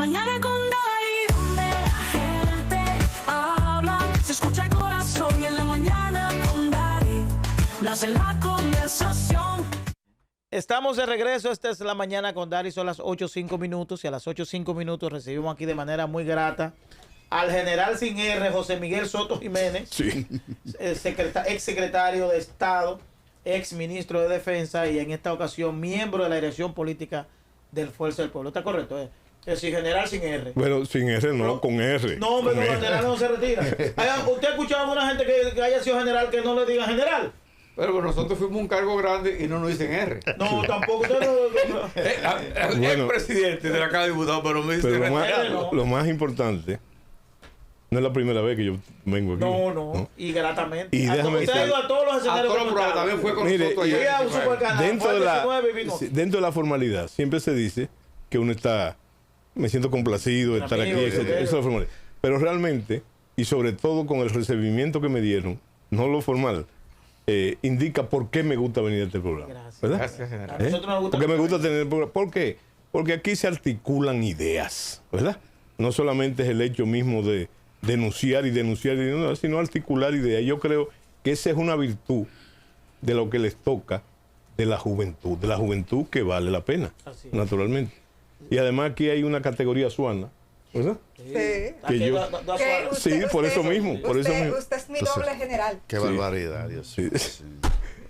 mañana con Dari, donde la gente habla, se escucha el corazón y en la mañana con Dari, nace la conversación. Estamos de regreso, esta es la mañana con Dari, son las 8:05 minutos y a las 8:05 minutos recibimos aquí de manera muy grata al general sin R, José Miguel Soto Jiménez, Sí. ex secretario de Estado, ex ministro de Defensa y en esta ocasión miembro de la dirección política del Fuerza del Pueblo. ¿Está correcto? Es decir, general sin R. Bueno, sin R no, con R. No, hombre, Con no, R. el general no se retira. ¿Usted ha escuchado a alguna gente que haya sido general que no le diga general? Pero nosotros fuimos un cargo grande y no nos dicen R. No, tampoco. Usted no. Es presidente de la Cámara de Diputados, pero me dice Pero no. lo más importante, no es la primera vez que yo vengo aquí. No. Y gratamente. Y déjame usted ha decir- ido a todos los a escenarios. todos los programas, también fue con Mire, nosotros y- ayer. Fui a un supercanal, Dentro fue de, el la, 19 y vino. sí, dentro de la formalidad, siempre se dice que uno está, me siento complacido de Un estar amigo, aquí, etc. Eso es la formalidad. Pero realmente, y sobre todo con el recibimiento que me dieron, no lo formal, indica por qué me gusta venir a este programa. Gracias. ¿Verdad? Gracias, general. A nosotros nos gusta. Porque me gusta tener el programa. ¿Por qué? Porque aquí se articulan ideas, ¿verdad? No solamente es el hecho mismo de denunciar, sino articular ideas. Yo creo que esa es una virtud de lo que les toca de la juventud que vale la pena, Así es. naturalmente. Y además aquí hay una categoría suana, ¿verdad? Sí. Aquí que yo- da Que suave. Sí, por eso mismo, por eso mismo. Usted es mi doble general. Qué Sí. barbaridad, Dios. Sí.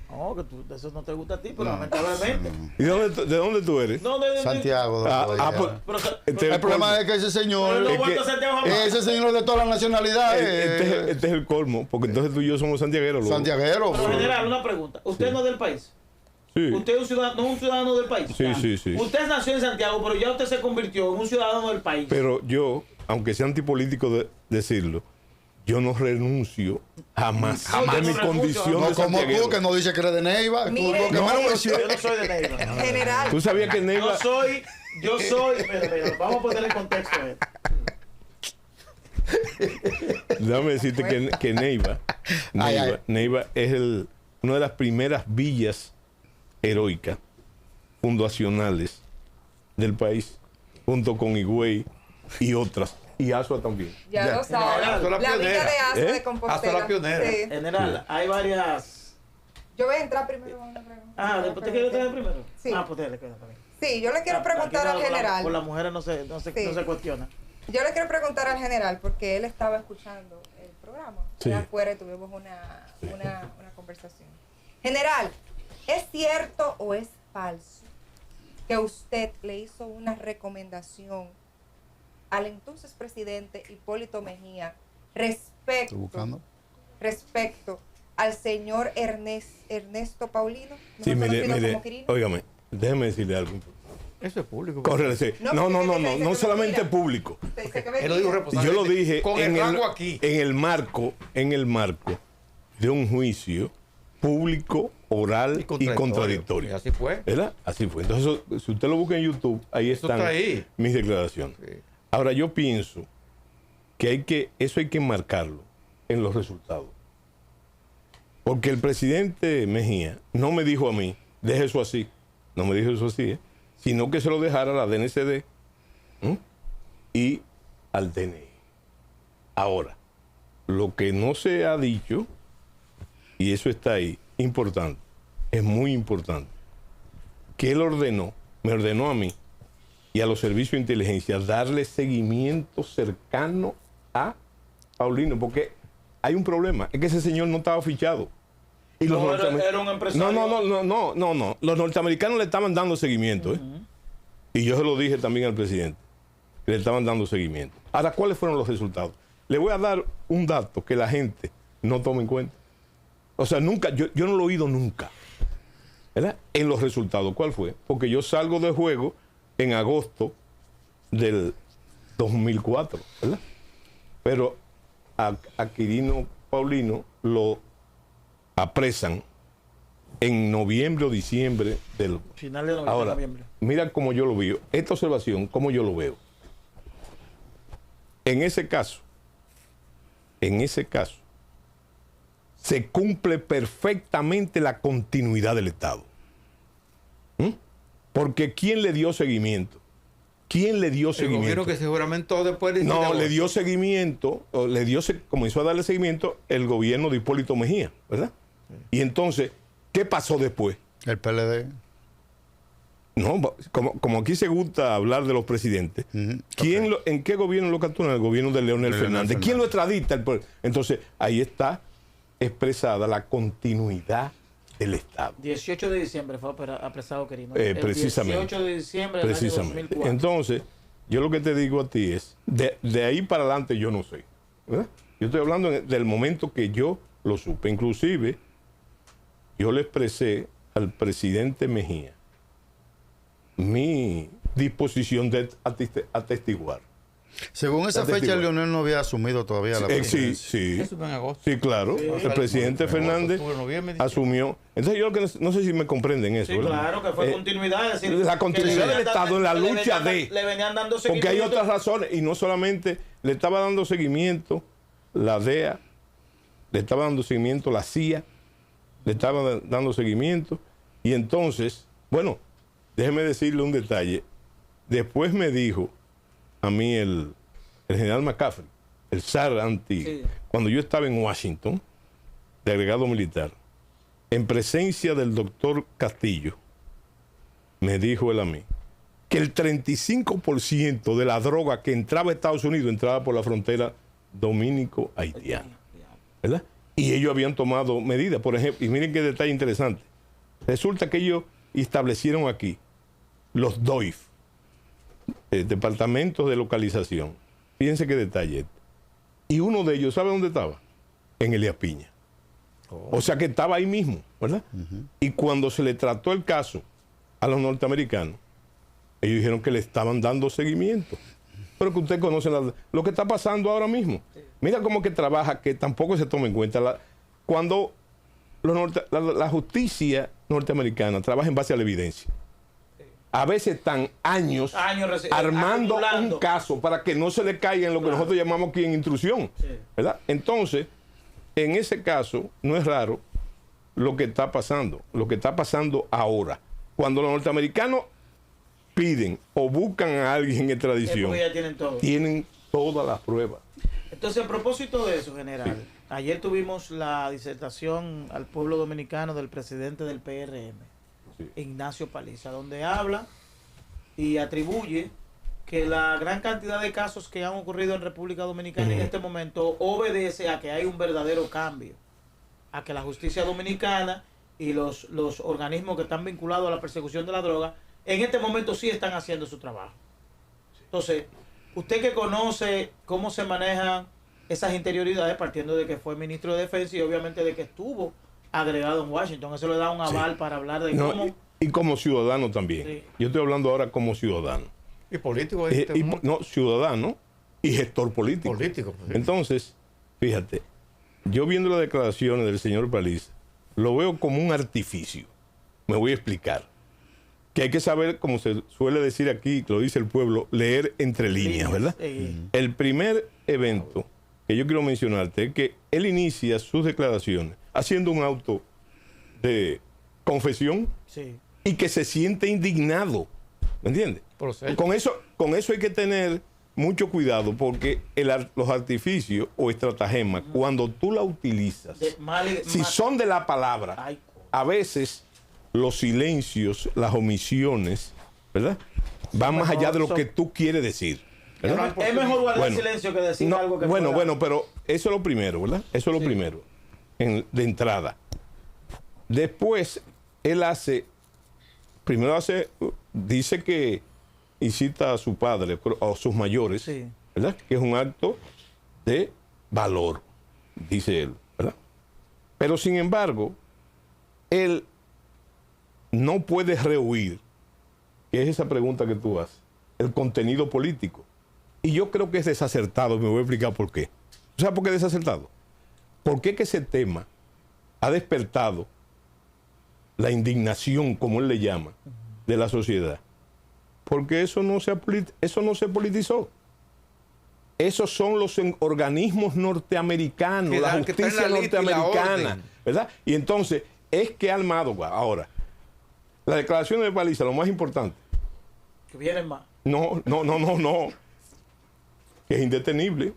No, que eso no te gusta a ti, pero lamentablemente. ¿Y de dónde tú eres? No, Santiago. Pero, Este- El problema es que ese señor, Pero no es vuelto que- a Santiago jamás. ese señor es de todas las nacionalidades. Este es el colmo, porque entonces tú y yo somos santiagueros. luego. Santiaguero. Pero general, una pregunta. ¿Usted no es del país? Sí. ¿Usted es un ciudadano, no es un ciudadano del país? Sí. Usted nació en Santiago, pero ya usted se convirtió en un ciudadano del país. Pero yo, aunque sea antipolítico decirlo, yo no renuncio jamás, Jamás. de mi No renuncio. condición No de como santiaguero. tú, que no dice que eres de Neiva. Mire, Tú, lo que no, menos- Yo no soy de Neiva. General. ¿Tú sabías que Neiva... Yo soy, pero, vamos a poner en contexto. Déjame decirte que Neiva, Ay, ay. Neiva es una de las primeras villas heroicas, fundacionales del país, junto con Higüey y otras, y Asua también. Ya Ya. lo sabe. Azua la La villa pionera. de Azua ¿Eh? de Compostela. Azua la pionera. Sí. General, hay varias. Yo voy a entrar primero con una pregunta. ¿Después te quieres tener primero? Sí. Pues dale, queda también. Sí, yo le quiero preguntar al Por general. las mujeres no se cuestiona. Yo le quiero preguntar al general porque él estaba escuchando el programa. Sí. Allá afuera y tuvimos una conversación. General, ¿es cierto o es falso que usted le hizo una recomendación al entonces presidente Hipólito Mejía Estoy buscando. respecto al señor Ernesto Paulino? Sí, mejor mire, conocido como Quirino? óigame, déjeme decirle algo. Eso es público. Córrele, sí. No, No, porque dice que no es solamente mentira. público. Usted dice que Él lo dijo mentira. responsable. Yo lo dije Con el rango aquí. en el marco de un juicio público, oral y contradictorio. Y así fue. ¿Verdad? Así fue. Entonces, si usted lo busca en YouTube, ahí Eso están está ahí. mis declaraciones. Sí. Ahora, yo pienso que eso hay que marcarlo en los resultados. Porque el presidente Mejía no me dijo a mí, deje eso así. No me dijo eso así, sino que se lo dejara a la DNCD y al DNI. Ahora, lo que no se ha dicho, y eso está ahí, importante, es muy importante, que él me ordenó a mí y a los servicios de inteligencia darle seguimiento cercano a Paulino, porque hay un problema, es que ese señor no estaba fichado. Y los No, era norteamericanos- un empresario. No. Los norteamericanos le estaban dando seguimiento, ¿eh? Y yo se lo dije también al presidente, que le estaban dando seguimiento. Ahora, ¿cuáles fueron los resultados? Le voy a dar un dato que la gente no toma en cuenta. O sea, nunca, yo no lo he oído nunca, ¿verdad? En los resultados, ¿cuál fue? Porque yo salgo de juego en agosto del 2004, ¿verdad? Pero a Quirino Paulino lo apresan en noviembre o diciembre del... Final de Ahora, noviembre. mira cómo yo lo veo. Esta observación, cómo yo lo veo. En ese caso, se cumple perfectamente la continuidad del Estado. Porque ¿quién le dio seguimiento? ¿Quién le dio El seguimiento? gobierno que se juramentó después de... No, le dio seguimiento, comenzó a darle seguimiento el gobierno de Hipólito Mejía, ¿verdad? Y entonces, ¿qué pasó después? El PLD. No, como aquí se gusta hablar de los presidentes, ¿en qué gobierno lo capturan? El gobierno de Leonel Fernández. ¿Quién lo extradita? Entonces, ahí está expresada la continuidad del Estado. 18 de diciembre fue apresado Quirino. Precisamente. 18 de diciembre del año 2004. Entonces, yo lo que te digo a ti es, de ahí para adelante yo no sé, ¿verdad? Yo estoy hablando del momento que yo lo supe. Inclusive, yo le expresé al presidente Mejía mi disposición de atestiguar. Según esa fecha, Leonel no había asumido todavía la presidencia. Sí. Eso fue en agosto. Sí, claro. El presidente Fernández asumió. Entonces yo no sé si me comprenden eso. Sí, ¿verdad? claro, que fue continuidad. Es decir, La continuidad del Estado en la lucha le venían dando seguimiento. Porque hay otras razones. Y no solamente le estaba dando seguimiento la DEA, le estaba dando seguimiento la CIA, le estaba dando seguimiento. Y entonces, bueno, déjeme decirle un detalle. Después me dijo a mí el general McCaffrey, el zar cuando yo estaba en Washington, de agregado militar, en presencia del doctor Castillo, me dijo él a mí que el 35% de la droga que entraba a Estados Unidos entraba por la frontera dominico-haitiana, ¿verdad? Y ellos habían tomado medidas, por ejemplo, y miren qué detalle interesante. Resulta que ellos establecieron aquí los DOIF, departamentos de localización. Fíjense qué detalle. Y uno de ellos, ¿sabe dónde estaba? En Elías Piña. O sea que estaba ahí mismo, ¿verdad? Y cuando se le trató el caso a los norteamericanos, ellos dijeron que le estaban dando seguimiento. Pero que usted conoce lo que está pasando ahora mismo. Mira cómo que trabaja, que tampoco se toma en cuenta. Cuando la justicia norteamericana trabaja en base a la evidencia, a veces están años armando un caso para que no se le caiga en lo que nosotros llamamos aquí en intrusión, ¿verdad? Entonces, en ese caso, no es raro lo que está pasando ahora. Cuando los norteamericanos piden o buscan a alguien en extradición, tienen todas las pruebas. Entonces, a propósito de eso, general, ayer tuvimos la disertación al pueblo dominicano del presidente del PRM, Ignacio Paliza, donde habla y atribuye que la gran cantidad de casos que han ocurrido en República Dominicana en este momento obedece a que hay un verdadero cambio, a que la justicia dominicana y los organismos que están vinculados a la persecución de la droga en este momento sí están haciendo su trabajo. Entonces, usted que conoce cómo se manejan esas interioridades, partiendo de que fue ministro de Defensa y obviamente de que estuvo agregado en Washington, eso le da un aval para hablar de cómo... Y como ciudadano también. Sí. Yo estoy hablando ahora como ciudadano. Y político. No, ciudadano y gestor político. Sí. Entonces, fíjate, yo viendo las declaraciones del señor Paliza, lo veo como un artificio. Me voy a explicar. Que hay que saber, como se suele decir aquí, lo dice el pueblo, leer entre líneas, ¿verdad? El primer evento que yo quiero mencionarte es que él inicia sus declaraciones haciendo un auto de confesión y que se siente indignado, ¿me entiendes? Con eso hay que tener mucho cuidado porque los artificios o estratagemas, cuando tú la utilizas, si son de la palabra, a veces los silencios, las omisiones, ¿verdad? Van más allá de lo que tú quieres decir. ¿Verdad? Es mejor guardar silencio que decir algo que Bueno, pero eso es lo primero, ¿verdad? Eso es lo primero, de entrada. Después, él dice que incita a su padre o a sus mayores, ¿verdad? Que es un acto de valor, dice él, ¿verdad? Pero sin embargo, él no puede rehuir, que es esa pregunta que tú haces, el contenido político. Y yo creo que es desacertado, me voy a explicar por qué. ¿Sabes por qué es desacertado? Porque que ese tema ha despertado la indignación, como él le llama, de la sociedad. Porque eso no se politizó. Esos son los organismos norteamericanos, la justicia norteamericana, ¿verdad? Y entonces, es que ha armado ahora. La declaración de Paliza, lo más importante, que vienen más. No. Es indetenible.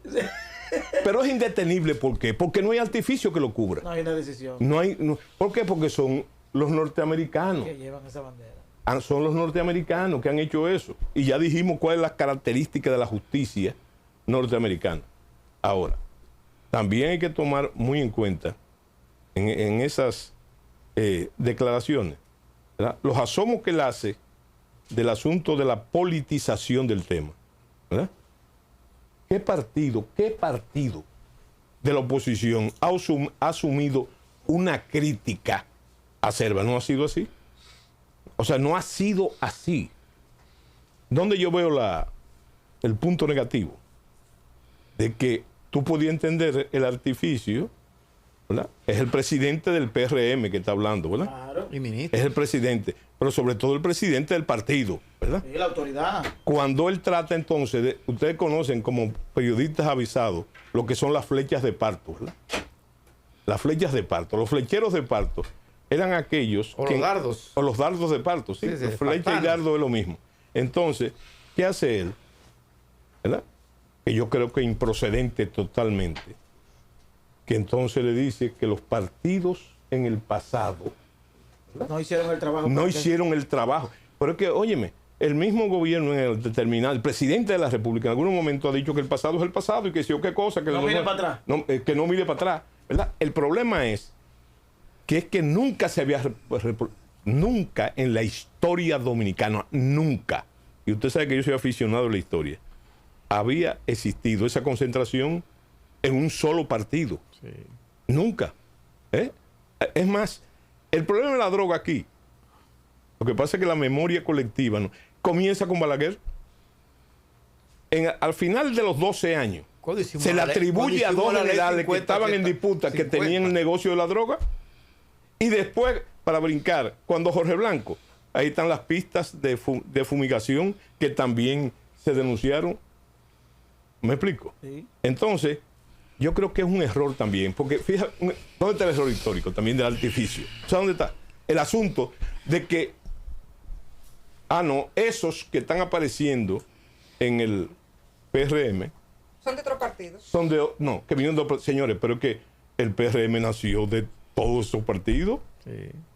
Pero es indetenible, ¿por qué? Porque no hay artificio que lo cubra. No hay una decisión ¿Por qué? Porque son los norteamericanos. que llevan esa bandera. Son los norteamericanos que han hecho eso. Y ya dijimos cuál es la característica de la justicia norteamericana. Ahora, también hay que tomar muy en cuenta en esas declaraciones, ¿verdad?, los asomos que él hace del asunto de la politización del tema, ¿verdad? ¿Qué partido de la oposición ha asumido una crítica acerba? ¿No ha sido así? O sea, no ha sido así. ¿Dónde yo veo el punto negativo? De que tú podías entender el artificio, ¿verdad? Es el presidente del PRM que está hablando, ¿verdad? Claro. Y ministro. Es el presidente, pero sobre todo el presidente del partido, ¿verdad? Sí, la autoridad. Cuando él trata entonces de, ustedes conocen como periodistas avisados lo que son las flechas de parto, ¿verdad? Las flechas de parto, los flecheros de parto eran aquellos O los dardos. o los dardos de parto, sí, Sí, flecha y espartanos. dardo es lo mismo. Entonces, ¿qué hace él? ¿Verdad? Que yo creo que improcedente totalmente. Que entonces le dice que los partidos en el pasado No hicieron el trabajo. no porque- hicieron el trabajo. Pero es que, óyeme, el mismo gobierno en el determinado, el presidente de la República en algún momento ha dicho que el pasado es el pasado y que si o qué cosa, que No mire para atrás. que no mire para atrás, ¿verdad? El problema es que nunca se había, nunca en la historia dominicana, nunca, y usted sabe que yo soy aficionado a la historia, había existido esa concentración en un solo partido. Nunca. ¿Eh? Es más, el problema de la droga aquí, lo que pasa es que la memoria colectiva, ¿no?, comienza con Balaguer. Al final de los 12 años, ¿Cuándo hicimos se le la ley? atribuye a ¿Cuándo dos hicimos la ley generales 50, que estaban en disputa, que 50? tenían el negocio de la droga. Y después, para brincar, cuando Jorge Blanco, ahí están las pistas de fumigación que también se denunciaron. ¿Me explico? Sí. Entonces, yo creo que es un error también, porque fíjate, ¿dónde está el error histórico también del artificio? O sea, ¿dónde está el asunto de que, esos que están apareciendo en el PRM Son de otros partidos. son que vinieron de otros, señores, pero es que el PRM nació de todos esos partidos,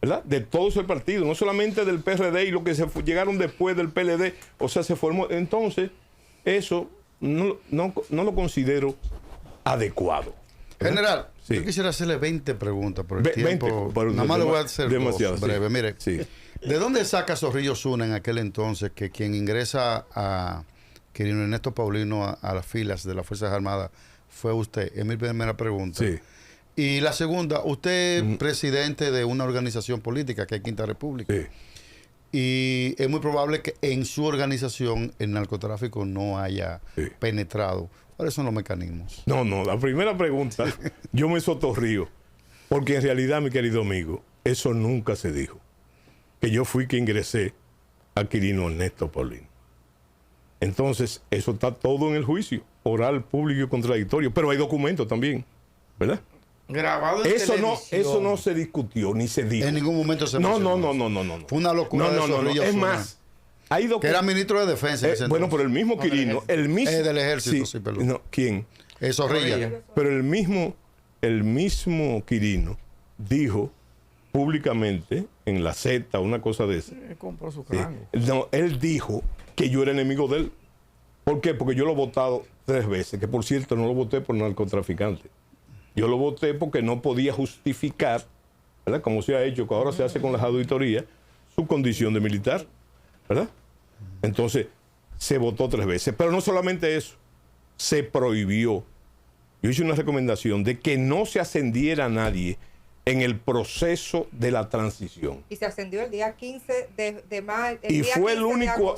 ¿verdad? De todos esos partidos, no solamente del PRD y lo que llegaron después del PLD, o sea, se formó. Entonces, eso no lo considero adecuado. General, Sí. yo quisiera hacerle 20 preguntas por el 20, tiempo. pero Nada más le voy a hacer demasiado, dos sí. breve. Mire, Sí. ¿de dónde saca Zorrillo Zuna en aquel entonces que quien ingresa a Quirino Ernesto Paulino a las filas de las Fuerzas Armadas fue usted? Es mi primera pregunta. Sí. Y la segunda, usted es presidente de una organización política que es Quinta República. Sí. Y es muy probable que en su organización el narcotráfico no haya Sí. penetrado. ¿Cuáles son los mecanismos? No, la primera pregunta, yo me sotorrío, porque en realidad, mi querido amigo, eso nunca se dijo. Que yo fui que ingresé a Quirino Ernesto Paulino. Entonces, eso está todo en el juicio, oral, público y contradictorio, pero hay documentos también, ¿verdad? Grabado en Eso televisión. no se discutió ni se dijo. En ningún momento se No. mencionó. Fue una locura de Zorrillo Es Zuna, más, hay que documentos. era ministro de Defensa. en ese Bueno, entonces. pero el mismo Quirino, el mismo. Del ejército, sí, perdón. No, ¿quién? Zorrilla. Zorrilla. Pero el mismo Quirino dijo públicamente en la Z, una cosa de esa. Compró su Sí. rango. No, él dijo que yo era enemigo de él. ¿Por qué? Porque yo lo he votado 3 veces, que por cierto no lo voté por narcotraficante. Yo lo voté porque no podía justificar, ¿verdad?, como se ha hecho, que ahora se hace con las auditorías, su condición de militar, ¿verdad? Entonces, se votó 3 veces. Pero no solamente eso, se prohibió. Yo hice una recomendación de que no se ascendiera a nadie en el proceso de la transición. Y se ascendió el día 15 de mayo. Y fue el único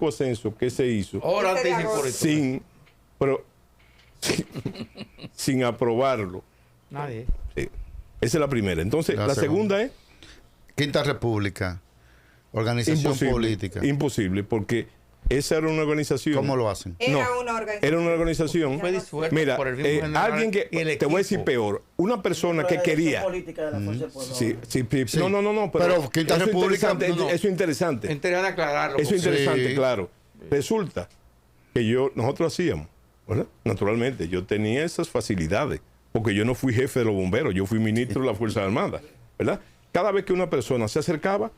ascenso que se hizo Hora antes y 15 de por agosto. sin aprobarlo. Nadie. Sí. Esa es la primera. Entonces, la segunda es Quinta República, organización política. imposible, porque esa era una organización. ¿Cómo lo hacen? Era No, una organización. Era una organización. Fue disuelta Mira, por el mismo general alguien que, y el te voy a decir equipo. peor, una persona que quería. Política de la Fuerza del Pueblo. Sí, sí, Sí. no, Pero Quinta eso es República, interesante, no. eso es interesante. Interesante aclararlo. Eso es porque- interesante, Sí. claro. Resulta que nosotros hacíamos, ¿verdad? Naturalmente, yo tenía esas facilidades, porque yo no fui jefe de los bomberos, yo fui ministro de la Fuerza Armada, ¿verdad? Cada vez que una persona se acercaba,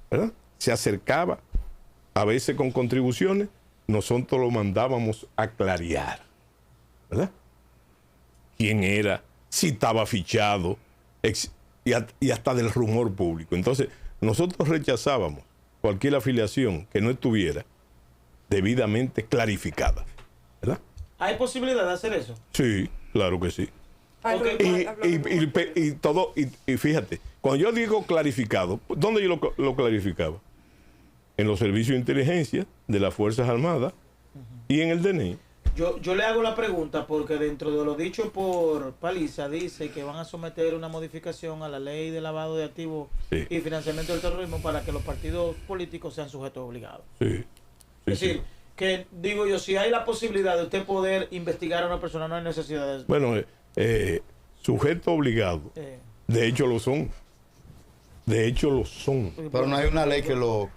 ¿verdad? Se acercaba, a veces con contribuciones, nosotros lo mandábamos a clarear, ¿verdad? Quién era, si estaba fichado, y hasta del rumor público. Entonces, nosotros rechazábamos cualquier afiliación que no estuviera debidamente clarificada, ¿verdad? ¿Hay posibilidad de hacer eso? Sí, claro que sí. Hablo Ok. igual, hablo igual. Y todo, y fíjate, cuando yo digo clarificado, ¿dónde yo lo clarificaba? En los servicios de inteligencia de las Fuerzas Armadas y en el DNI. Yo le hago la pregunta porque dentro de lo dicho por Paliza dice que van a someter una modificación a la ley de lavado de activos Sí. y financiamiento del terrorismo para que los partidos políticos sean sujetos obligados. Sí. Sí, Es decir, sí. que digo yo, si hay la posibilidad de usted poder investigar a una persona, no hay necesidad de... Bueno, sujeto obligado. De hecho lo son. De hecho lo son. Pero no hay una ley que no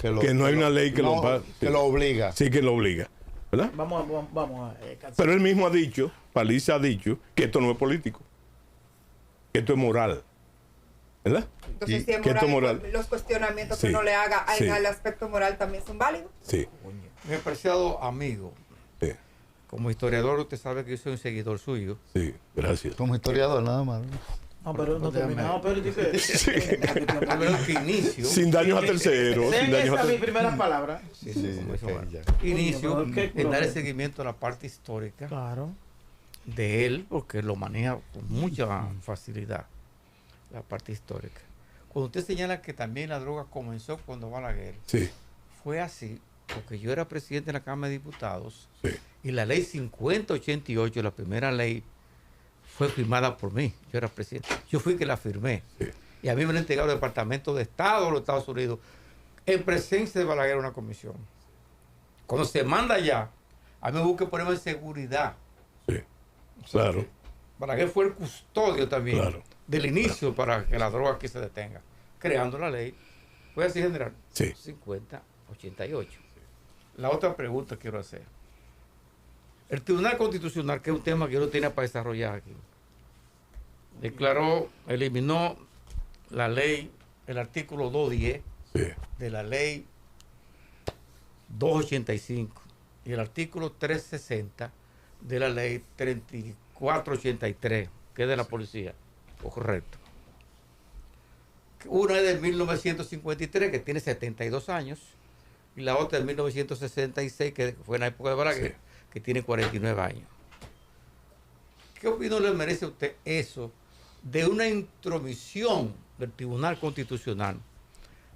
hay una ley que lo pa- que lo obliga. Sí que lo obliga, ¿verdad? Vamos a Pero él mismo ha dicho, Paliza ha dicho, que esto no es político. Que esto es moral. ¿Verdad? Entonces, Y- si es que esto moral, moral. los cuestionamientos Sí, que uno le haga al, sí. al aspecto moral también son válidos. Sí. Mi apreciado amigo, Sí. como historiador, usted sabe que yo soy un seguidor suyo. Sí. Gracias. Como historiador, nada más. No, pero no Déjame. terminamos, pero dice... Primero que inicio. Sin daños a terceros. Sin daños a Esa es mi terceros. primera palabra. Sí, Sí, como eso, ok, bueno. ya. Inicio Coño, pero qué en dar el problema. seguimiento a la parte histórica Claro. de él, porque lo maneja con mucha facilidad, la parte histórica. Cuando usted señala que también la droga comenzó cuando Balaguer, Sí. fue así, porque yo era presidente de la Cámara de Diputados Sí. y la ley 5088, la primera ley, fue firmada por mí. Yo era presidente. Yo fui que la firmé. Sí. Y a mí me lo entregado el Departamento de Estado de los Estados Unidos en presencia de Balaguer una comisión. Cuando se manda allá, a mí me hubo que ponerme en seguridad. Sí. Claro. Balaguer fue el custodio también Claro. del inicio para que la droga aquí se detenga, creando la ley. Voy a decir general, Sí. 5088. La otra pregunta quiero hacer. El Tribunal Constitucional, que es un tema que yo no tenía para desarrollar aquí, eliminó la ley, el artículo 210 Sí. de la ley 285 y el artículo 360 de la ley 3483, que es de la policía. Correcto. Una es de 1953, que tiene 72 años, y la otra de 1966, que fue en la época de Balaguer, Sí. que tiene 49 años. ¿Qué opinión le merece a usted eso de una intromisión del Tribunal Constitucional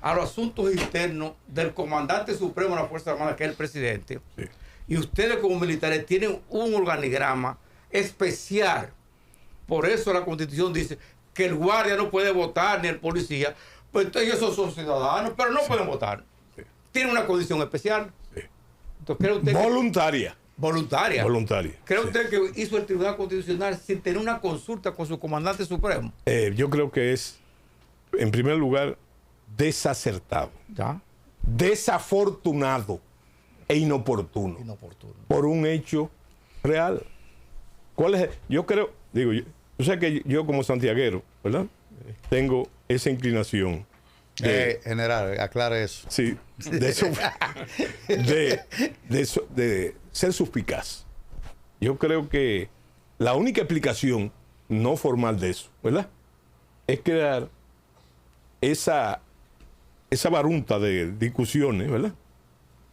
a los asuntos internos del comandante supremo de la Fuerza Armada, que es el presidente? Sí. Y ustedes como militares tienen un organigrama especial. Por eso la Constitución dice que el guardia no puede votar ni el policía. Pues entonces esos son ciudadanos, pero no pueden votar. Sí. Tienen una condición especial. Sí. Entonces, ¿cree usted que- Voluntaria. voluntaria? Voluntaria. ¿Cree Sí. usted que hizo el Tribunal Constitucional sin tener una consulta con su comandante supremo? Yo creo que es, en primer lugar, desacertado, Ya. desafortunado e inoportuno Inoportuno. por un hecho real. ¿Cuál es? Yo creo, digo, yo sé que yo como santiaguero, ¿verdad? Tengo esa inclinación General, aclare eso. sí, de ser suspicaz. Yo creo que la única explicación no formal de eso, ¿verdad? Es crear esa barunta de discusiones, ¿verdad?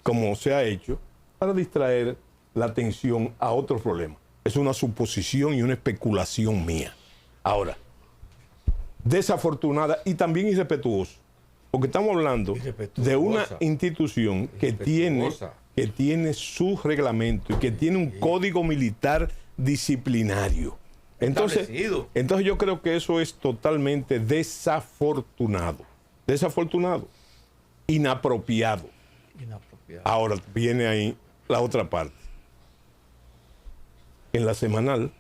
Como se ha hecho, para distraer la atención a otros problemas. Es una suposición y una especulación mía. Ahora, desafortunada y también irrespetuoso, porque estamos hablando de una Irrespetuosa. institución que tiene su reglamento y que tiene un código militar disciplinario. Establecido. Entonces yo creo que eso es totalmente desafortunado, inapropiado. Ahora viene ahí la otra parte. En la semanal,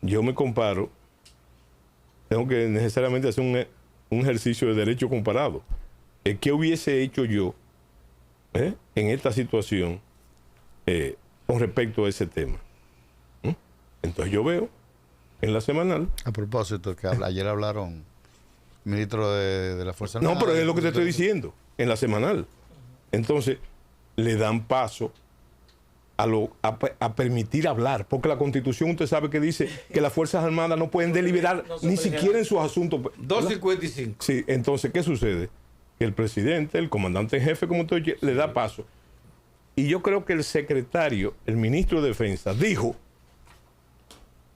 yo me comparo, tengo que necesariamente hacer un ejercicio de derecho comparado. ¿Qué hubiese hecho yo en esta situación con respecto a ese tema? Entonces yo veo en la semanal. A propósito, que ayer hablaron ministro de la Fuerza Armada. No, pero es lo que te estoy diciendo, en la semanal. Entonces le dan paso a permitir hablar, porque la Constitución, usted sabe que dice que las Fuerzas Armadas no pueden deliberar ni siquiera en sus asuntos. 2.55. Sí, entonces, ¿qué sucede? Que el presidente, el comandante en jefe, como usted le da paso. Y yo creo que el secretario, el ministro de Defensa, dijo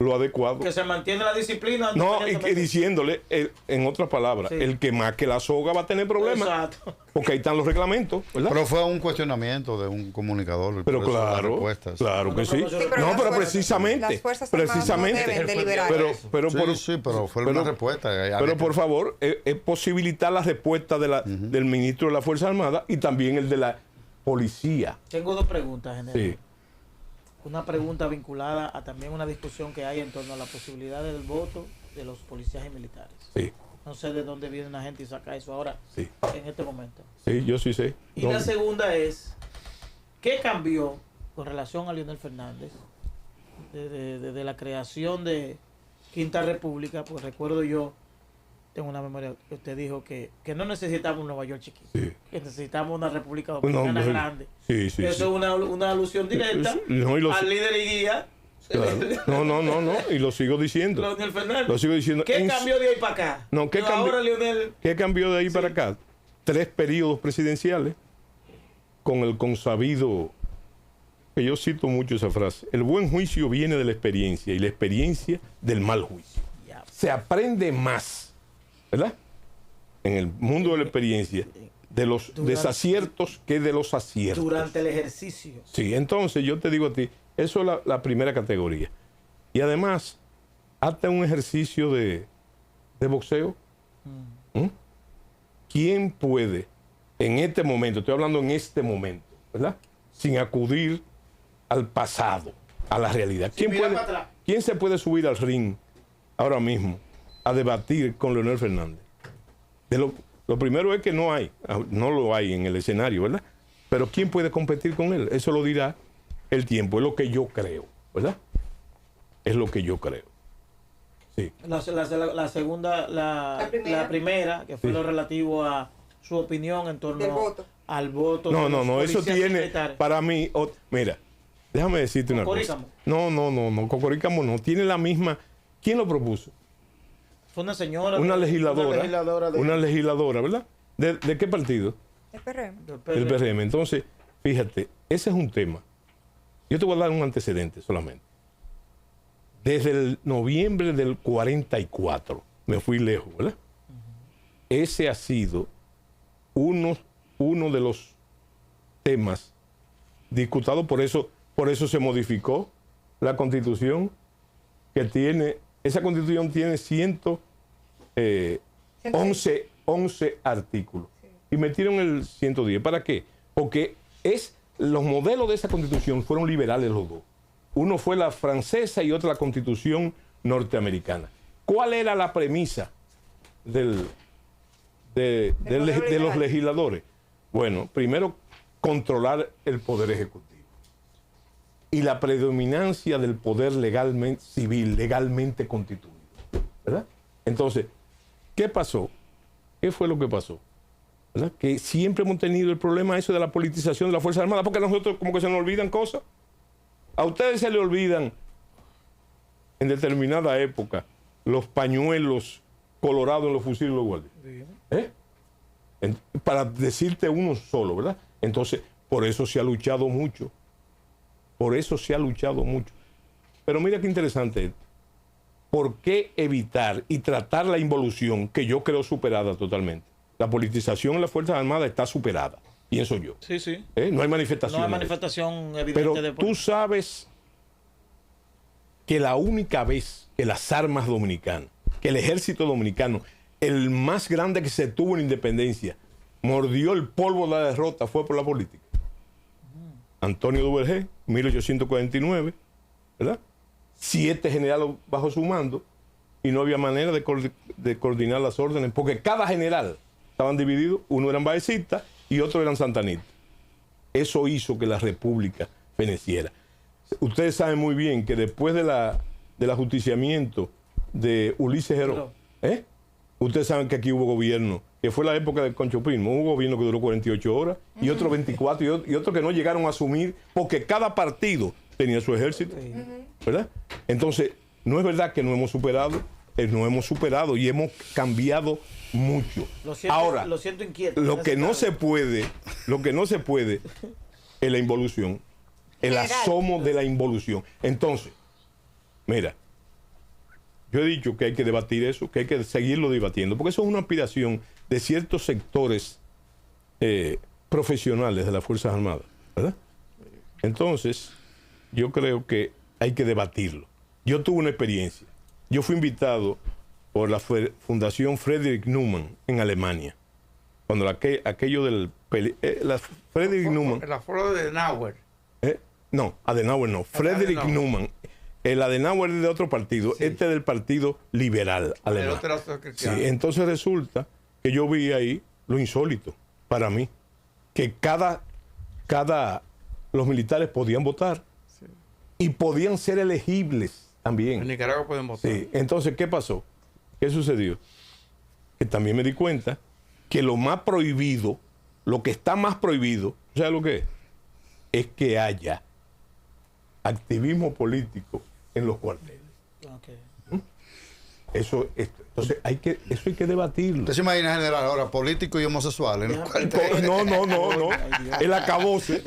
lo adecuado. Que se mantiene la disciplina. No, y que diciéndole, en otras palabras, Sí. el que más que la soga va a tener problemas. Exacto. Porque ahí están los reglamentos, ¿verdad? Pero fue un cuestionamiento de un comunicador. Pero por eso las claro, respuestas. claro que sí. Sí, pero No, las pero fuerzas- precisamente. las Fuerzas Armadas no deben deliberar. Pero Sí, pero fue una respuesta. Pero por favor, es posibilitar la respuesta del ministro de la Fuerza Armada y también el de la policía. Tengo dos preguntas, general. Sí. Una pregunta vinculada a también una discusión que hay en torno a la posibilidad del voto de los policías y militares. Sí, No sé de dónde viene la gente y saca eso ahora, sí. en este momento. Sí, yo sí sé. Y No, la segunda es, ¿qué cambió con relación a Leonel Fernández desde la creación de Quinta República? Pues recuerdo yo, tengo una memoria que usted dijo que no necesitamos un Nueva York chiquito, Sí. que necesitamos una República un Dominicana hombre- grande. Sí, sí, Eso sí. es una alusión directa No, y lo- al líder y guía, Claro. No, y lo sigo diciendo. Leonel Fernández. Lo sigo diciendo. ¿Qué cambió de ahí para acá? No, ¿qué Pero cambió? ahora Leonel, ¿Qué cambió de ahí para acá? 3 periodos presidenciales con el consabido, que yo cito mucho esa frase, el buen juicio viene de la experiencia y la experiencia del mal juicio. ya, Se aprende más, ¿verdad? En el mundo de la experiencia, de los Durante- desaciertos que de los aciertos. durante el ejercicio. Sí, entonces yo te digo a ti, eso es la primera categoría. Y además, hazte un ejercicio de boxeo. ¿Mm? ¿Quién puede, en este momento, estoy hablando en este momento, ¿verdad? Sin acudir al pasado, a la realidad. mirar para atrás. ¿Quién se puede subir al ring ahora mismo a debatir con Leonel Fernández? Lo primero es que no lo hay en el escenario, ¿verdad? Pero ¿quién puede competir con él? Eso lo dirá el tiempo, es lo que yo creo, ¿verdad? Es lo que yo creo. Sí. La segunda, La primera. la primera, que fue Sí. lo relativo a su opinión en torno Del voto. al voto. de No, los eso policías tiene, militares. para mí, mira, déjame decirte una cosa. Cocorícamo. No, Cocorícamo no, tiene la misma, ¿quién lo propuso? Fue una señora. Una de- legisladora, una legisladora ¿verdad? ¿De qué partido? El PRM. Del PRM. Entonces, fíjate, ese es un tema. Yo te voy a dar un antecedente solamente. Desde el noviembre del 44, me fui lejos, ¿verdad? Ese ha sido uno de los temas discutados, por eso se modificó la Constitución, que tiene, esa Constitución tiene 11 artículos. Y metieron el 110. ¿Para qué? Porque los modelos de esa Constitución fueron liberales los dos. Uno fue la francesa y otro la Constitución norteamericana. ¿Cuál era la premisa de los legisladores? Bueno, primero, controlar el poder ejecutivo y la predominancia del poder civil, legalmente constituido, ¿verdad? Entonces, ¿qué pasó? ¿Qué fue lo que pasó? ¿Verdad? Que siempre hemos tenido el problema eso de la politización de las Fuerzas Armadas, porque a nosotros como que se nos olvidan cosas. A ustedes se le olvidan en determinada época los pañuelos colorados en los fusiles de los guardias. ¿Eh? Para decirte uno solo, ¿verdad? Entonces, por eso se ha luchado mucho. Por eso se ha luchado mucho. Pero mira qué interesante. ¿Por qué evitar y tratar la involución que yo creo superada totalmente? La politización en las Fuerzas Armadas está superada, pienso yo. Sí, sí. No hay manifestación. No hay manifestación evidente Pero de tú sabes que la única vez que las armas dominicanas, que el ejército dominicano, el más grande que se tuvo en independencia, mordió el polvo de la derrota fue por la política. Antonio Duvergé, 1849, ¿verdad? 7 generales bajo su mando y no había manera de coordinar las órdenes porque cada general estaban divididos, uno eran baecistas y otro eran santanistas. Eso hizo que la república feneciera. Ustedes saben muy bien que después del ajusticiamiento de Ulises Heró, ustedes saben que aquí hubo gobierno, que fue la época del conchopismo, hubo gobierno que duró 48 horas y otros 24 y otros que no llegaron a asumir porque cada partido tenía su ejército, ¿verdad? Entonces, no es verdad que no hemos superado y hemos cambiado mucho. Ahora, lo siento inquieto. lo que no se puede es la involución, el asomo de la involución. Entonces, mira, yo he dicho que hay que debatir eso, que hay que seguirlo debatiendo, porque eso es una aspiración de ciertos sectores profesionales de las Fuerzas Armadas, ¿verdad? Entonces, yo creo que hay que debatirlo. Yo tuve una experiencia. Yo fui invitado por la Fundación Friedrich Naumann en Alemania. Cuando aquello del... Friedrich Naumann... El aforo de Adenauer. No, Adenauer no. Friedrich Naumann. El Adenauer es de otro partido. Sí. Este es del Partido Liberal Alemán. El otro era cristiano. Sí, entonces resulta que yo vi ahí lo insólito para mí. Que los militares podían votar. Sí. Y podían ser elegibles también. En Nicaragua pueden votar. Sí. Entonces, ¿qué pasó? ¿Qué sucedió? Que también me di cuenta que lo más prohibido, lo que está más prohibido, ¿sabes lo que es? Es que haya activismo político en los cuarteles. Okay. Entonces, eso hay que debatirlo. ¿Usted se imagina, general, ahora político y homosexual en los cuarteles? No. El acabose.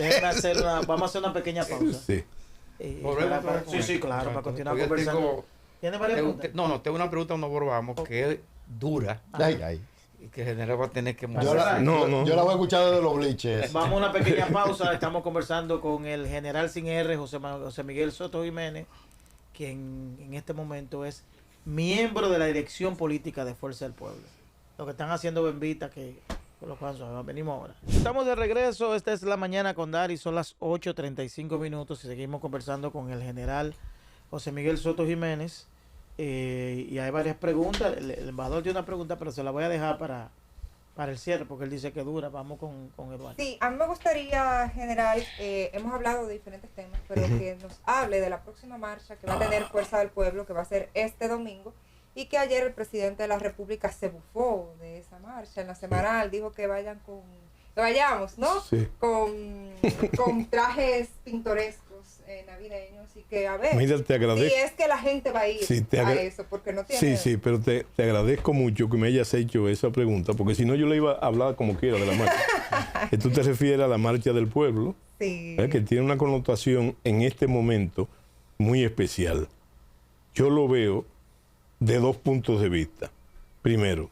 Vamos a hacer una pequeña pausa. Sí. Sí, claro, para continuar conversando. ¿Tiene varias preguntas? No, tengo una pregunta, no volvamos, que es dura. Y que el general va a tener que Yo la voy a escuchar desde los bliches. Vamos a una pequeña pausa. Estamos conversando con el general sin R, José Miguel Soto Jiménez, quien en este momento es miembro de la dirección política de Fuerza del Pueblo. Lo que están haciendo Bembita, que con los pasos, venimos ahora. Estamos de regreso, esta es La Mañana con Dari, son las 8:35 minutos y seguimos conversando con el general José Miguel Soto Jiménez. Y hay varias preguntas. El embajador tiene una pregunta, pero se la voy a dejar para el cierre, porque él dice que dura. Vamos con Eduardo. Sí, a mí me gustaría, general, hemos hablado de diferentes temas, pero que nos hable de la próxima marcha que va a tener Fuerza del Pueblo, que va a ser este domingo, y que ayer el presidente de la República se bufó de esa marcha. En la semanal dijo que vayamos, ¿no? Sí. Con trajes pintorescos navideños, y que a ver, mira, te agradezco. Si es que la gente va a ir a eso, porque no tiene... Sí, pero te agradezco mucho que me hayas hecho esa pregunta, porque si no yo le iba a hablar como quiera de la marcha. Que tú te refieres a la marcha del pueblo, sí, que tiene una connotación en este momento muy especial. Yo lo veo de 2 puntos de vista. Primero,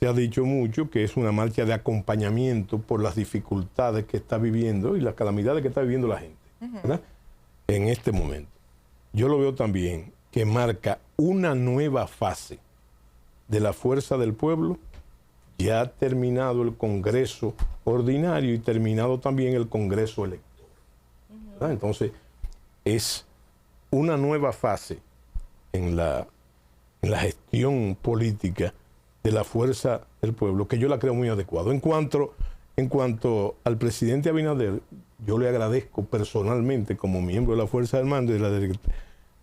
se ha dicho mucho que es una marcha de acompañamiento por las dificultades que está viviendo y las calamidades que está viviendo la gente, ¿verdad? En este momento. Yo lo veo también que marca una nueva fase de la Fuerza del Pueblo. Ya ha terminado el Congreso ordinario y terminado también el Congreso electoral, ¿verdad? Entonces, es una nueva fase en la gestión política de la Fuerza del Pueblo, que yo la creo muy adecuado. En cuanto al presidente Abinader, yo le agradezco personalmente, como miembro de la Fuerza del Mando,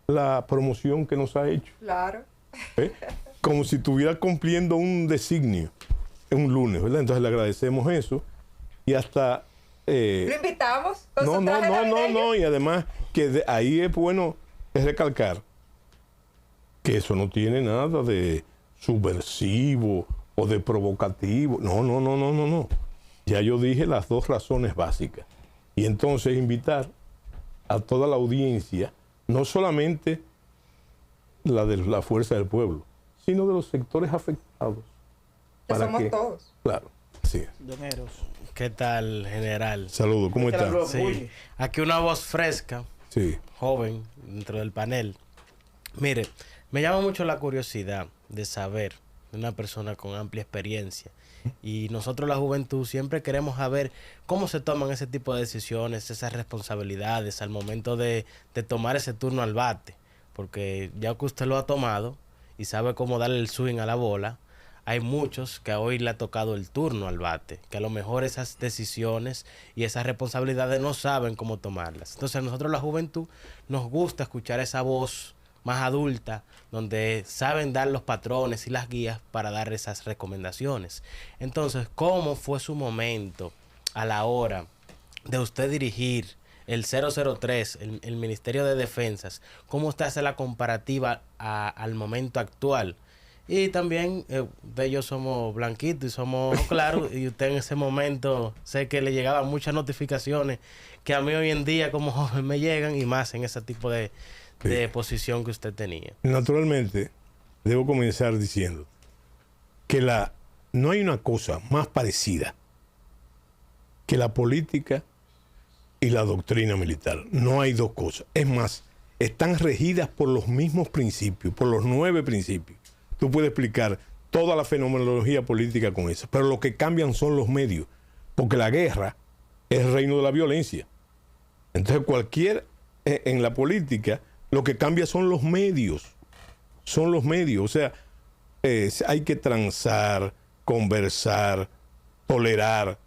la promoción que nos ha hecho. Claro. Como si estuviera cumpliendo un designio un lunes, ¿verdad? Entonces le agradecemos eso. Y hasta... ¿Lo invitamos? No. Y además que ahí es bueno recalcar que eso no tiene nada de subversivo o de provocativo. No. Ya yo dije las 2 razones básicas. Y entonces invitar a toda la audiencia, no solamente la de la Fuerza del Pueblo, sino de los sectores afectados. Que somos todos. Claro, sí. Doneros. ¿Qué tal, general? Saludos, ¿cómo está? Sí. Aquí una voz fresca, sí, joven, dentro del panel. Mire, me llama mucho la curiosidad de saber, de una persona con amplia experiencia. Y nosotros, la juventud, siempre queremos saber cómo se toman ese tipo de decisiones, esas responsabilidades al momento de tomar ese turno al bate. Porque ya que usted lo ha tomado y sabe cómo darle el swing a la bola, hay muchos que hoy le ha tocado el turno al bate, que a lo mejor esas decisiones y esas responsabilidades no saben cómo tomarlas. Entonces a nosotros, la juventud, nos gusta escuchar esa voz más adulta, donde saben dar los patrones y las guías para dar esas recomendaciones. Entonces, ¿cómo fue su momento a la hora de usted dirigir el 003, el Ministerio de Defensas? ¿Cómo usted hace la comparativa al momento actual? Y también de ellos somos blanquitos y somos claros, y usted en ese momento sé que le llegaban muchas notificaciones que a mí hoy en día como joven me llegan, y más en ese tipo de posición que usted tenía. Naturalmente, debo comenzar diciendo que no hay una cosa más parecida que la política y la doctrina militar. No hay dos cosas. Es más, están regidas por los mismos principios, por los 9 principios. Tú puedes explicar toda la fenomenología política con eso, pero lo que cambian son los medios, porque la guerra es el reino de la violencia. Entonces en la política, lo que cambia son los medios. Son los medios. O sea, hay que transar, conversar, tolerar.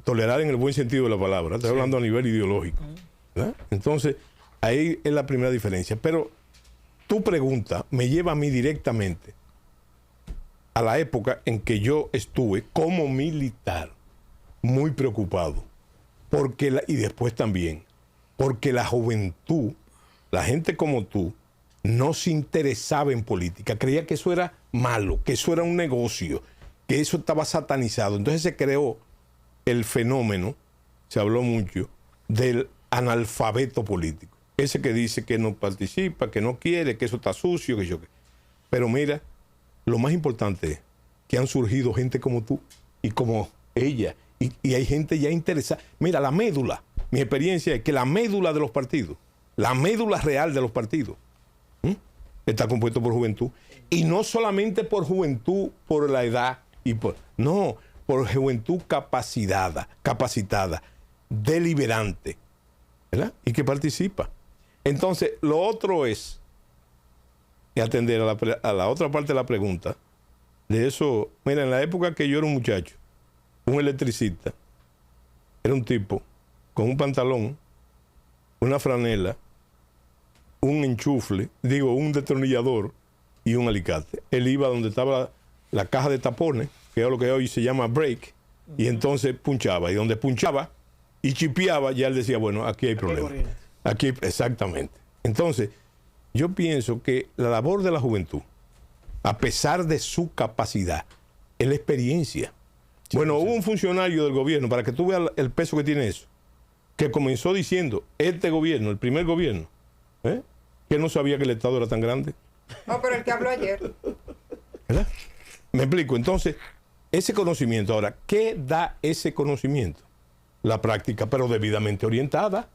Tolerar en el buen sentido de la palabra. Estoy hablando a nivel ideológico, ¿verdad? Entonces, ahí es la primera diferencia. Pero tu pregunta me lleva a mí directamente a la época en que yo estuve como militar muy preocupado. Y después también, porque la juventud, la gente como tú, no se interesaba en política. Creía que eso era malo, que eso era un negocio, que eso estaba satanizado. Entonces se creó el fenómeno, se habló mucho, del analfabeto político. Ese que dice que no participa, que no quiere, que eso está sucio, que yo qué. Pero mira, lo más importante es que han surgido gente como tú y como ella. Y hay gente ya interesada. Mira, la médula, mi experiencia es que la médula de los partidos, la médula real de los partidos, está compuesto por juventud. Y no solamente por juventud, por la edad, no, por juventud capacitada, deliberante, ¿verdad? Y que participa. Entonces, lo otro es atender a la otra parte de la pregunta. De eso, mira, en la época que yo era un muchacho, un electricista, era un tipo con un pantalón, una franela, un enchufle, un destornillador y un alicate. Él iba donde estaba la caja de tapones, que es lo que hoy se llama break, y entonces punchaba. Y donde punchaba y chipeaba, ya él decía, bueno, aquí hay problema. Aquí, exactamente. Entonces, yo pienso que la labor de la juventud, a pesar de su capacidad, es la experiencia. Bueno, hubo un funcionario del gobierno, para que tú veas el peso que tiene eso, que comenzó diciendo, este gobierno, el primer gobierno, que no sabía que el Estado era tan grande. No, pero el que habló ayer. ¿Verdad? Me explico. Entonces, ese conocimiento, ahora, ¿qué da ese conocimiento? La práctica, pero debidamente orientada.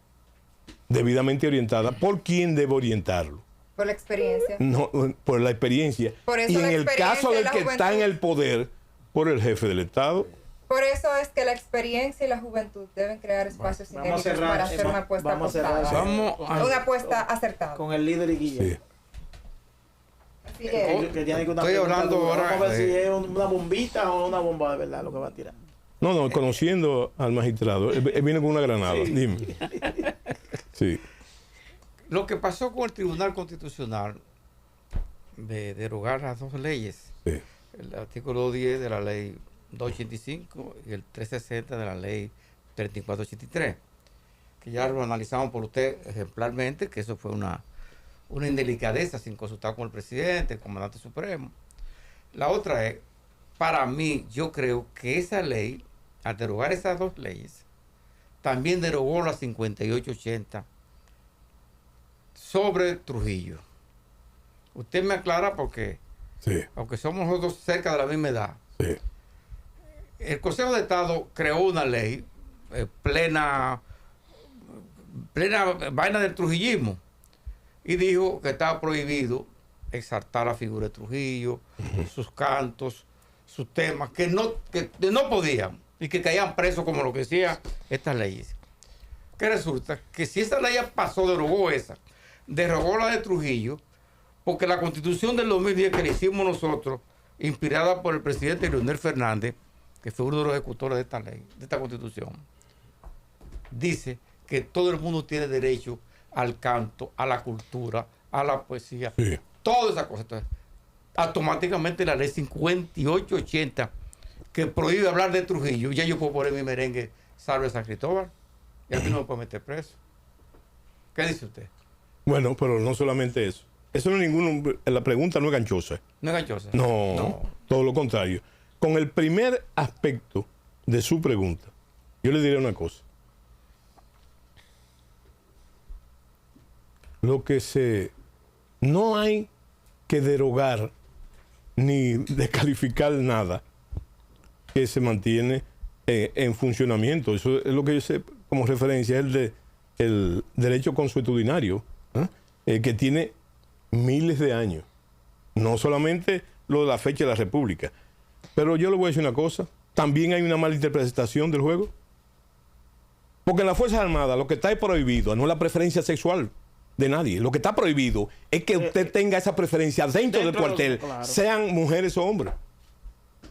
Debidamente orientada. ¿Por quién debe orientarlo? Por la experiencia. No, por la experiencia. Por eso y en la el caso del experiencia que y la está en juventud. el poder, por el jefe del Estado. Por eso es que la experiencia y la juventud deben crear espacios Vamos a sintéticos cerrar, para hacer una apuesta vamos a cerrar apostada. Una apuesta acertada. con el líder y guía. Sí. Así es. Que tiene una Estoy pregunta hablando dura. ahora Vamos a ver si de- es una bombita o una bomba de verdad lo que va a tirar. No, conociendo al magistrado, él viene con una granada. Sí. Dime. Sí. Lo que pasó con el Tribunal Constitucional de derogar las dos leyes, Sí. el artículo 10 de la ley 285 y el 360 de la ley 3483, que ya lo analizamos por usted ejemplarmente, que eso fue una indelicadeza sin consultar con el presidente, el comandante supremo. La otra es, para mí, yo creo que esa ley, al derogar esas dos leyes, también derogó la 5880 sobre Trujillo. Usted me aclara porque, Sí. aunque somos nosotros cerca de la misma edad, Sí. el Consejo de Estado creó una ley plena vaina del trujillismo y dijo que estaba prohibido exaltar la figura de Trujillo, sus cantos, sus temas, que no podían y que caían presos como lo que decían estas leyes. Que resulta que si esa ley pasó, derogó la de Trujillo, porque la Constitución del 2010 que le hicimos nosotros, inspirada por el presidente Leonel Fernández, que fue uno de los ejecutores de esta ley, de esta Constitución, dice que todo el mundo tiene derecho al canto, a la cultura, a la poesía, Sí. todas esas cosas. Entonces, automáticamente la ley 5880, que prohíbe hablar de Trujillo, ya yo puedo poner mi merengue Salve San Cristóbal, y a mí no me puede meter preso. ¿Qué dice usted? Bueno, pero no solamente eso. Eso no es ninguno. La pregunta no es ganchosa. ¿No es ganchosa? No, todo lo contrario. Con el primer aspecto de su pregunta, yo le diré una cosa. No hay que derogar ni descalificar nada que se mantiene en funcionamiento. Eso es lo que yo sé como referencia, el derecho consuetudinario, que tiene miles de años. No solamente lo de la fecha de la República. Pero yo le voy a decir una cosa. También hay una mala interpretación del juego. Porque en las Fuerzas Armadas lo que está prohibido no es la preferencia sexual de nadie. Lo que está prohibido es que usted tenga esa preferencia dentro del cuartel, claro. sean mujeres o hombres.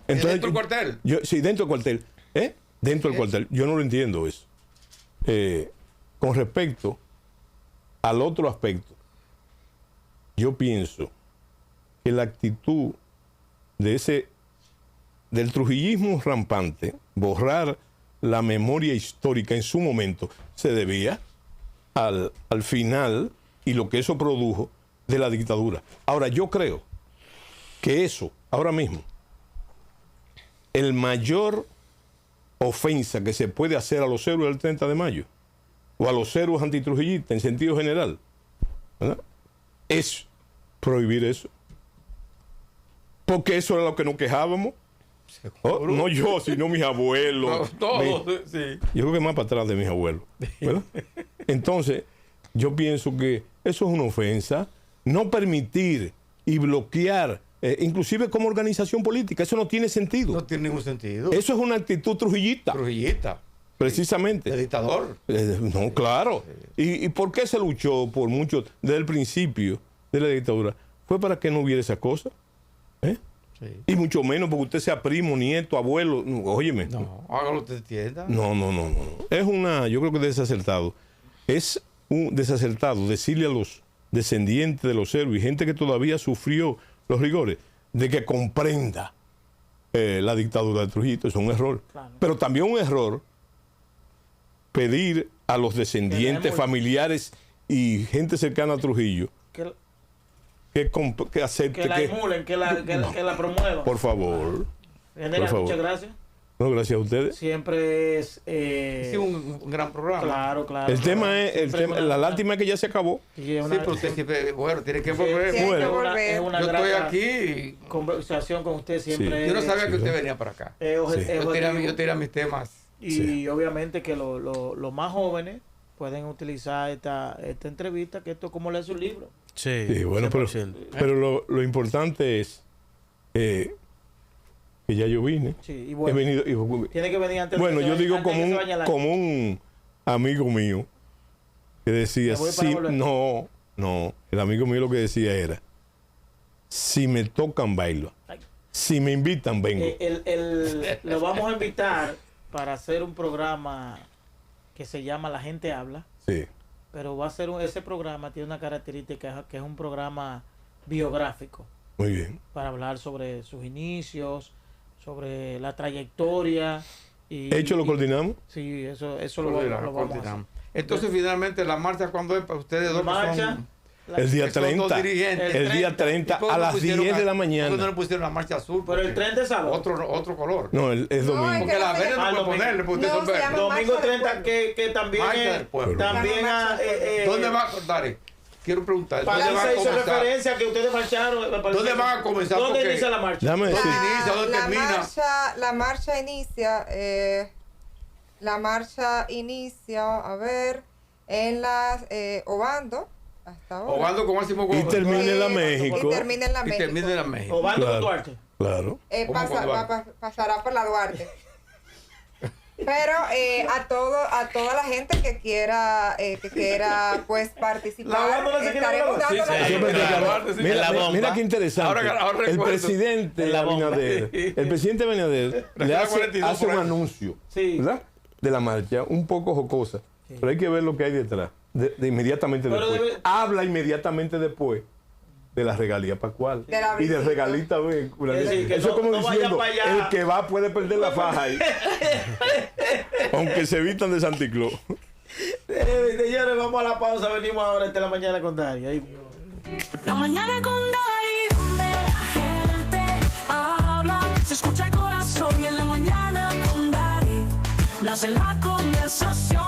¿Dentro del cuartel? Sí, dentro del cuartel. Dentro del cuartel. Yo no lo entiendo eso. Con respecto al otro aspecto, yo pienso que la actitud del trujillismo rampante, borrar la memoria histórica en su momento, se debía al final y lo que eso produjo de la dictadura. Ahora, yo creo que eso, ahora mismo, el mayor ofensa que se puede hacer a los héroes del 30 de mayo o a los héroes antitrujillistas en sentido general, ¿verdad?, es prohibir eso. Porque eso era lo que nos quejábamos. No yo, sino mis abuelos. Sí. Yo creo que más para atrás de mis abuelos, ¿verdad? Entonces, yo pienso que eso es una ofensa. No permitir y bloquear, inclusive como organización política, eso no tiene sentido. No tiene ningún sentido. Eso es una actitud trujillista. Trujillista. Precisamente. De dictador. No, claro. ¿Y por qué se luchó por mucho desde el principio de la dictadura? Fue para que no hubiera esa cosa. Sí. Y mucho menos porque usted sea primo, nieto, abuelo. No, óyeme. No, hágalo usted entienda. No. Yo creo que desacertado. Es un desacertado decirle a los descendientes de los héroes y gente que todavía sufrió los rigores de que comprenda la dictadura de Trujillo. Eso es un error. Claro. Pero también un error pedir a los descendientes, familiares y gente cercana a Trujillo que acepte que la emulen, que la promuevan. Por favor. General, por favor. muchas gracias. No, gracias a ustedes. Siempre es... Sí, un gran programa. Claro. El tema es, la lástima es que ya se acabó. Y es Sí, una, pero usted siempre, bueno, tiene que volver. Sí, hay que Bueno, volver. es una Yo estoy grata aquí. conversación con usted siempre. Yo no sabía que Sí. usted venía para acá. Es Yo tenía mis temas. y obviamente que los más jóvenes pueden utilizar esta entrevista, que esto es como leer su libro. Sí, bueno, 100%. pero lo importante es que ya yo vine. Sí, y He bueno, venido, tiene que venir antes. bueno, de que yo se digo antes de que se vaya al aire. como un amigo mío que decía, Me voy para volver. no, el amigo mío lo que decía era, si me tocan bailo, Ay. si me invitan vengo. Lo vamos a invitar para hacer un programa que se llama La Gente Habla, Sí, pero va a ser ese programa tiene una característica que es un programa biográfico muy bien. para hablar sobre sus inicios, sobre la trayectoria. ¿Hecho lo coordinamos? Sí, eso lo vamos a hacer. Entonces, finalmente, la marcha, ¿cuándo es para ustedes dos? que Marcha, son- El día que son dos 30. dirigentes? El día 30 ¿Y por qué a no las pusieron 10 de la ¿Por qué no mañana. le pusieron la marcha azul? pero el 30 es sábado. Otro color. No, es No, domingo. es Porque la no se verde llama- no puede domingo. ponerle, porque ustedes No, son se verdes. llama Domingo Marcha del 30 que también Marcha es, del pueblo. también Marcha del pueblo. ¿Dónde va a cortar? Quiero preguntar. ¿Dónde va a Paliza hizo comenzar? referencia a que ustedes marcharon. ¿Dónde van a comenzar? ¿Dónde Porque- inicia la marcha? Déjame decir, inicia? ¿Dónde termina? La marcha inicia, a ver, en las Obando, Hasta ahora. Obando con Máximo Y Gómez. termina en la Y México. termina en la Y México. termina en la México. Obando con Claro. Duarte. Claro. ¿Cómo con Duarte? Pasará por la Duarte. Pero a toda la gente que quiera pues participar, La Obando se quiere estaremos hablar. dando Sí, la sí. Siempre te la acabo- Duarte, sí. mira, La bomba. mira qué interesante. Ahora el recuerdo. presidente La bomba. Abinader, el presidente Abinader le La hace 42 un por ahí. anuncio, Sí. ¿verdad? De la marcha, un poco jocosa, pero hay que ver lo que hay detrás, de inmediatamente Pero después. debe- Habla inmediatamente después de la regalía pascual De la y de visita. regalita vehícula. Es decir, que Eso es no- como no vaya diciendo, para allá. el que va puede perder la faja ahí. Aunque se vistan de Santa Claus. Señores, vamos a la pausa. Venimos ahora esta la mañana con Dari. Ahí. La mañana con Dari, donde la gente habla, se escucha el corazón y en la mañana con Dari, nace la conversación.